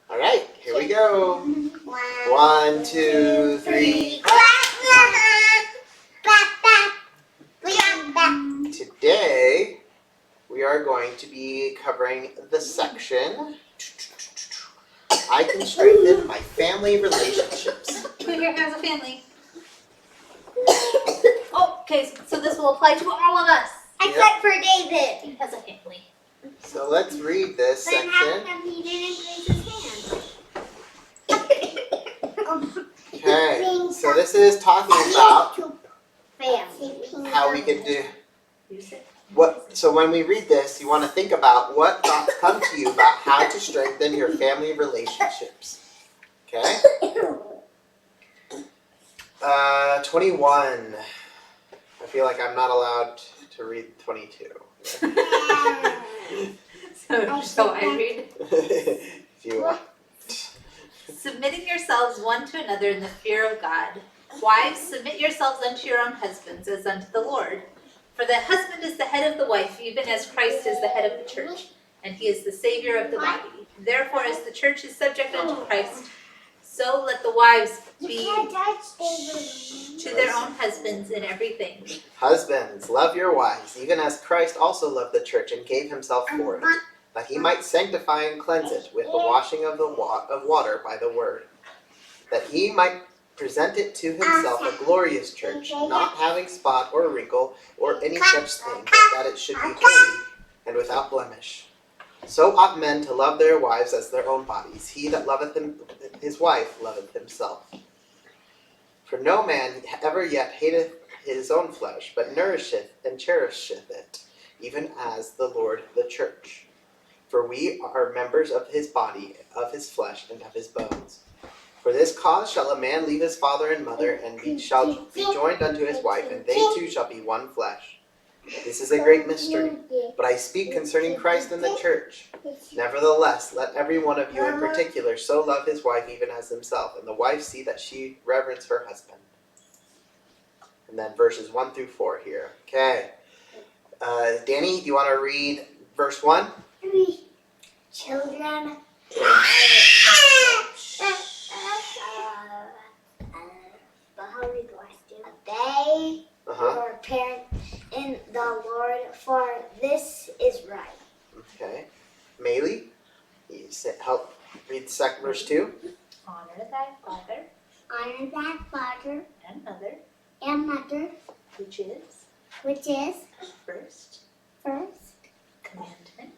All right, here we go. 1, 2, 3. Today, we are going to be covering the section, I can strengthen my family relationships. Who here has a family? Oh, okay, so this will apply to all of us. Except for David. He has a family. So let's read this Then section. how come he didn't raise his hand? Okay, so this is talking about Family. how we could do Use it. so when we read this, you want to think about what thoughts come to you about how to strengthen your family relationships. Okay? 21. I feel like I'm not allowed to read 22. So I read. If you want. Submitting yourselves one to another in the fear of God. Wives, submit yourselves unto your own husbands as unto the Lord. For the husband is the head of the wife, even as Christ is the head of the church, and he is the Savior of the body. Therefore, as the church is subject unto Christ, so let the wives be to their own husbands in everything. Husbands, love your wives, even as Christ also loved the church and gave himself for it, that he might sanctify and cleanse it with the washing of water by the word, that he might present it to himself a glorious church, not having spot or wrinkle or any such thing, but that it should be holy and without blemish. So ought men to love their wives as their own bodies. He that loveth his wife loveth himself. For no man ever yet hateth his own flesh, but nourisheth and cherisheth it, even as the Lord the church. For we are members of his body, of his flesh, and of his bones. For this cause shall a man leave his father and mother, and shall be joined unto his wife, and they two shall be one flesh. This is a great mystery, but I speak concerning Christ and the church. Nevertheless, let every one of you in particular so love his wife even as himself, and the wife see that she reverence her husband. And then verses 1 through 4 here. Okay. Danny, do you want to read verse 1? Children. Obey your parents in the Lord, for this is right. Okay. Maylee, you help read verse 2. Honor thy father Honor thy father and mother, and mother, which is first commandment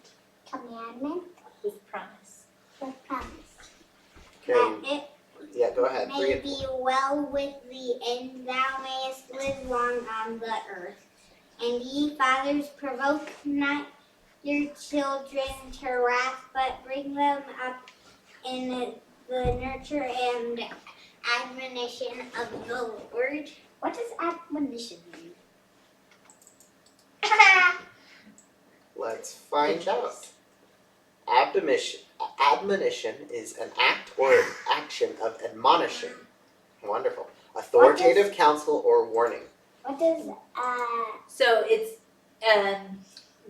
commandment with promise. with promise. Okay. That Yeah, go ahead. it may be well with thee, and thou mayest live long on the earth. And ye fathers, provoke not your children to wrath, but bring them up in the nurture and admonition of the Lord. What does admonition mean? Let's find out. Admonition is an act or action of admonishing. Wonderful. Authoritative counsel or warning. What does So it's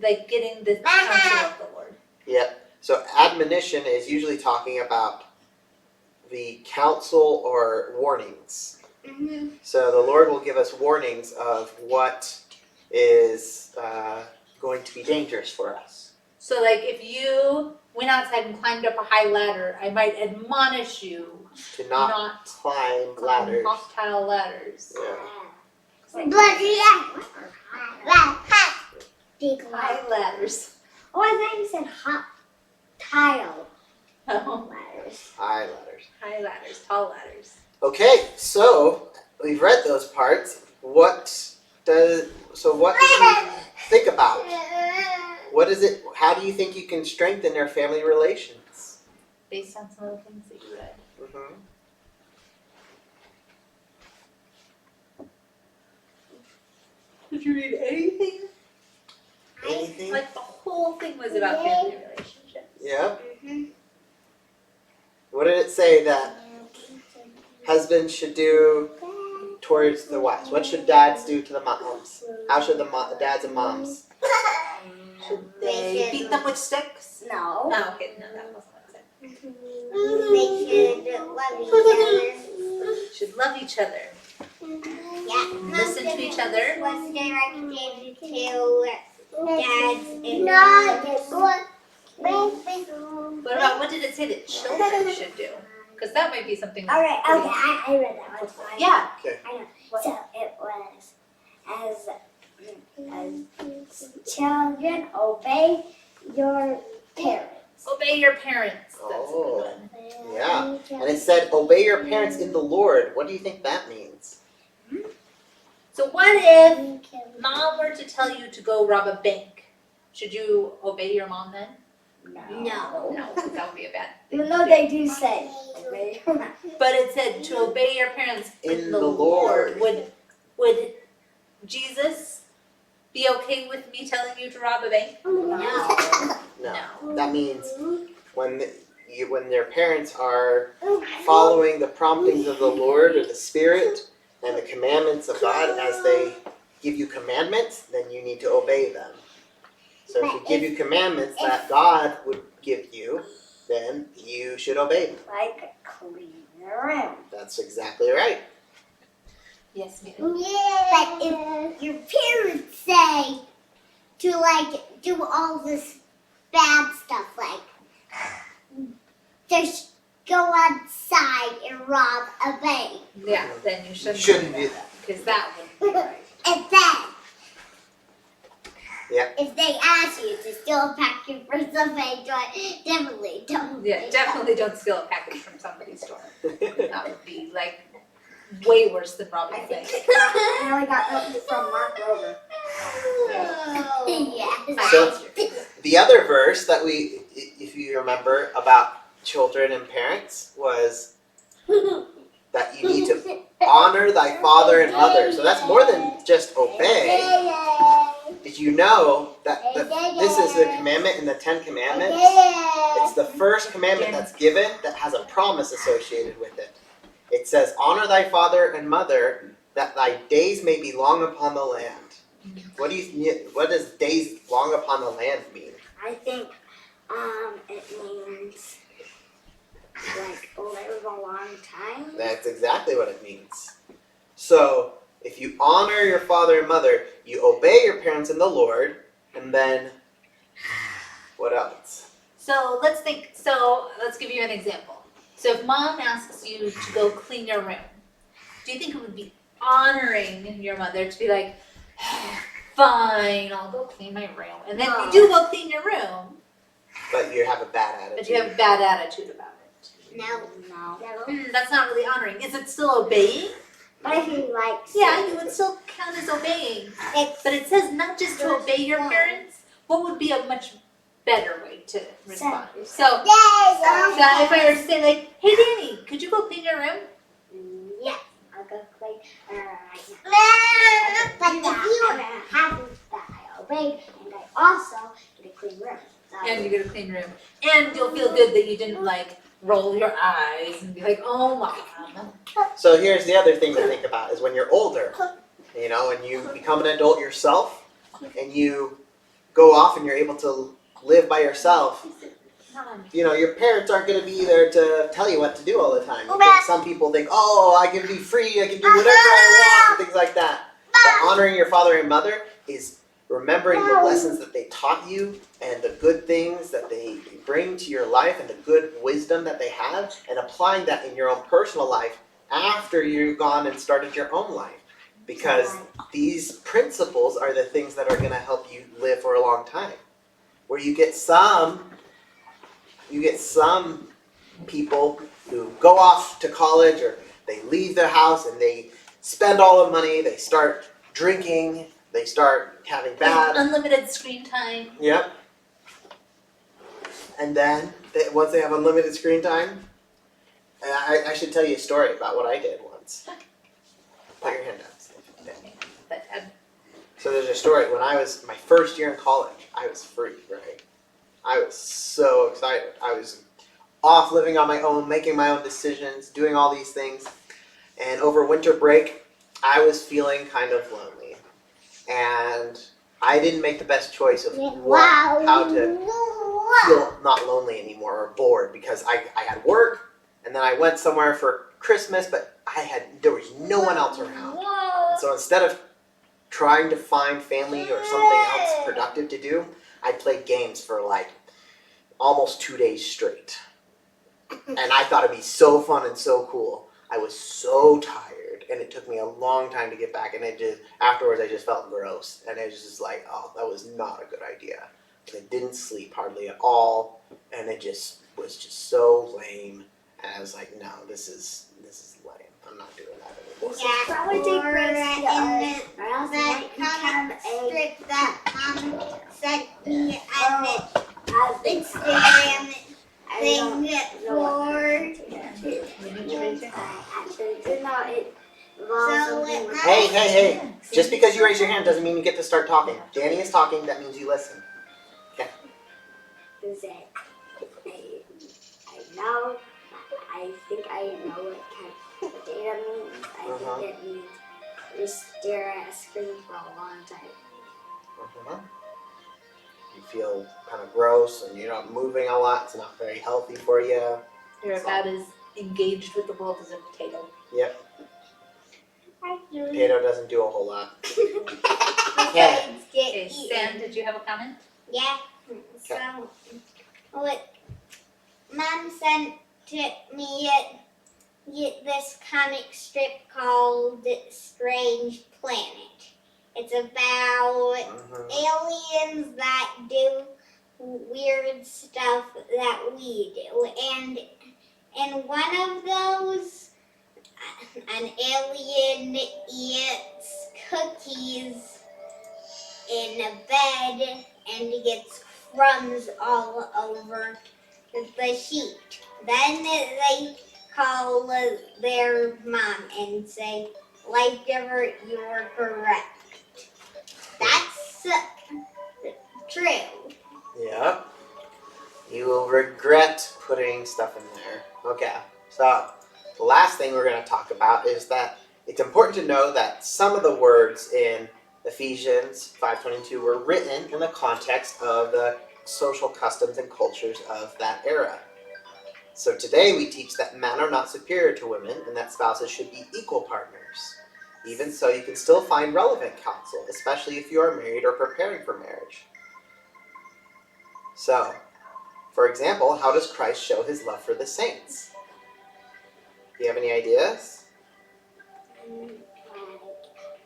like getting the counsel of the Lord. Yep. So admonition is usually talking about the counsel or warnings. So the Lord will give us warnings of what is going to be dangerous for us. So like if you went outside and climbed up a high ladder, I might admonish you To not climb ladders. hostile ladders. big High ladders. Oh, I thought you said hot tile Oh, ladders. High ladders. high ladders, tall ladders. Okay, so we've read those parts. What do you think about? What is it? How do you think you can strengthen their family relations? Based on some of the things that you read. Mm-hmm. Did you read anything? Anything? Like the whole thing was about family relationships. Yeah. What did it say that husbands should do towards the wives? What should dads do to the moms? How should the dads and moms? Should They beat them with sticks? No. Oh, okay, no, that wasn't what it said. They should love each Should love each other. other. Yeah. Listen to each other. Was directed to dads and moms. What about, what did it say that children should do? Because that might be something. All right. Okay. I read that one. Yeah. I know. So it was as children obey your parents. Obey your parents. That's a Oh. good one. Yeah. And it said, obey your parents in the Lord. What do you think that means? So what if mom were to tell you to go rob a bank? Should you obey your mom then? No. No, 'cause that would be a bad. Even though they do say obey. But it said to obey your parents In the Lord. Would Jesus be okay with me telling you to rob a bank? No. No. That means when their parents are following the promptings of the Lord or the Spirit and the commandments of God as they give you commandments, then you need to obey them. So if He give you commandments that God would give you, then you should obey them. Like clean your room. That's exactly right. Yes, ma'am. But if your parents say to do all this bad stuff, just go outside and rob a bank, Yeah, then you You shouldn't. shouldn't do that. Because that wouldn't be right. and then Yeah. if they ask you to steal a packet from somebody, definitely don't. Yeah, definitely don't steal a package from somebody's store. That would be like way worse than robbing a bank. I only got that from Mark Rover. Yes. So- The other verse that if you remember about children and parents was that you need to honor thy father and mother. So that's more than just obey. Did you know that this is the commandment in the 10 Commandments? It's the first commandment that's given that has a promise associated with it. It says, honor thy father and mother, that thy days may be long upon the land. What does days long upon the land mean? I think it means live a long time. That's exactly what it means. So, if you honor your father and mother, you obey your parents in the Lord, and then what else? So let's give you an example. So if mom asks you to go clean your room, do you think it would be honoring your mother to be like, fine, I'll go clean my room. And then you do go clean your room, But you have a bad attitude. but you have a bad attitude about it. No. That's not really honoring. Is it still obeying? But if you like, Yeah, you would still count as obeying. But it says not just to obey your parents. What would be a much better way to respond? So if I were to say like, hey Danny, could you go clean your room? Yeah, I'll go clean right now. But if you happen that I obeyed and I also get a clean room. So. And you get a clean room. And you'll feel good that you didn't like roll your eyes and be like, oh mom. So here's the other thing to think about is when you're older, and you become an adult yourself, and you go off and you're able to live by yourself, your parents aren't going to be there to tell you what to do all the time. Some people think, oh, I can be free, I can do whatever I want, and things like that. But honoring your father and mother is remembering the lessons that they taught you and the good things that they bring to your life and the good wisdom that they have, and applying that in your own personal life after you've gone and started your own life. Because these principles are the things that are going to help you live for a long time. Where you get some people who go off to college or they leave their house and they spend all the money, they start drinking, they start having bad. Unlimited screen time. Yep. And then once they have unlimited screen time, I should tell you a story about what I did once. Put your hand up. But So there's a story. When I was my first year in college, I was free, right? I was so excited. I was off living on my own, making my own decisions, doing all these things. And over winter break, I was feeling kind of lonely. And I didn't make the best choice of Wow. how to feel not lonely anymore or bored, because I had work and then I went somewhere for Christmas, but there was no one else around. And so instead of trying to find family or something else productive to do, I played games for like almost 2 days straight. And I thought it'd be so fun and so cool. I was so tired, and it took me a long time to get back, and afterwards I just felt gross, and it was just like, oh, that was not a good idea. And I didn't sleep hardly at all, and it just was just so lame. And I was like, no, this is lame. I'm not doing that anymore. Yeah, Probably or take breaks in or else that might become comic a strip that Mom sent me on Instagram Instagram thing for. You need to raise your hand. Actually, no, it involves So something it with might- Hey. Just because you raise your hand doesn't mean you get to start talking. Danny is talking, that means you listen. is it. I think I know what kind of data means. I think it means you stare at a screen for a long time. You feel kind of gross, and you're not moving a lot. It's not very healthy for you. You're about as engaged with the world as a potato. Potato doesn't do a whole lot. Besides get Okay, eaten. Sam, did you have a comment? Yeah. So, what Mom sent to me this comic strip called Strange Planet. It's about aliens that do weird stuff that we do, and one of those, an alien eats cookies in a bed and gets crumbs all over the sheet. Then they call their mom and say, "Life giver, you were correct." That's true. Yep. You will regret putting stuff in there. Okay, so the last thing we're going to talk about is that it's important to know that some of the words in Ephesians 5:22 were written in the context of the social customs and cultures of that era. So today we teach that men are not superior to women and that spouses should be equal partners. Even so, you can still find relevant counsel, especially if you are married or preparing for marriage. So, for example, how does Christ show his love for the saints? Do you have any ideas?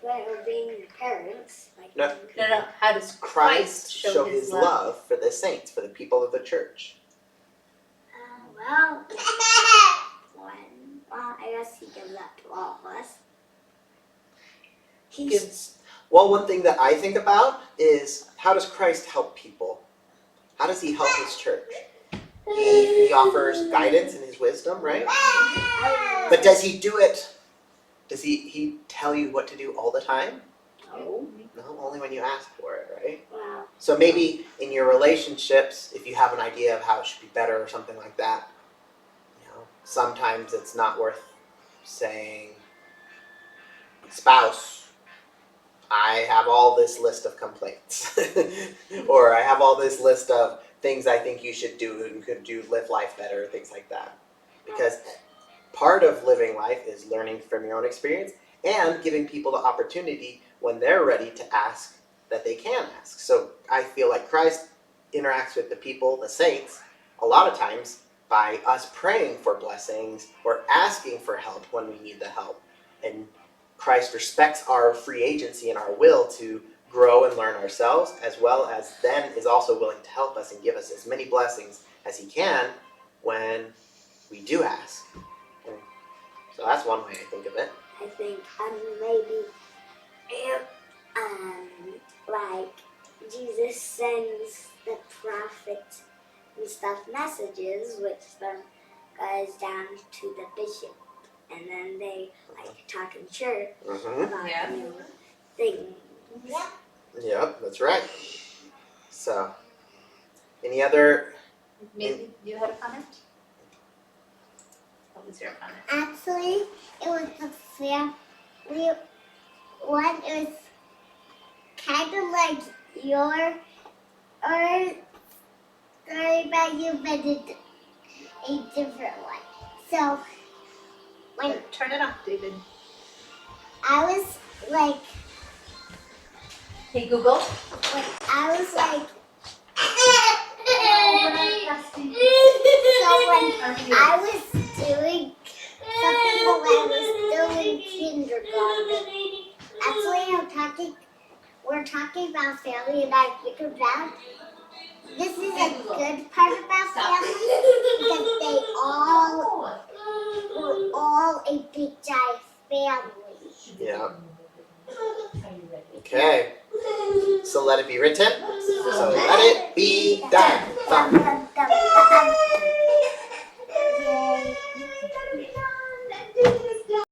Like being parents. Like No. No. How does Christ show his love for the saints, for the people of the church. Well, I guess he gives that to all of us. Well, one thing that I think about is, how does Christ help people? How does he help his church? He offers guidance and his wisdom, right? But does he do it? Does he tell you what to do all the time? No. No, only when you ask for it, right? Well, So maybe in your relationships, if you have an idea of how it should be better or something like that, sometimes it's not worth saying, "Spouse, I have all this list of complaints," or "I have all this list of things I think you should do and could do, live life better," things like that. Because part of living life is learning from your own experience and giving people the opportunity when they're ready to ask that they can ask. So I feel like Christ interacts with the people, the saints, a lot of times by us praying for blessings or asking for help when we need the help. And Christ respects our free agency and our will to grow and learn ourselves, as well as then is also willing to help us and give us as many blessings as he can when we do ask. And so that's one way I think of it. I think maybe if like Jesus sends the prophet and stuff messages, which then goes down to the bishop, and then they like talk in church about Yeah. new things. Yep, that's right. So, any other? Maybe you had a comment? What was your comment? Actually, it was a family one. It was kind of like your or story about you, but it's a different one. So when Turn it off, David. I was like, Hey Google. when I was like, so when I was doing something when I was still in kindergarten. Actually, we're talking about family, and I figured out this is a good part about family because we're all a big giant family. Yeah. Okay. So let it be written. So let it be done. Dum, dum, dum, dum.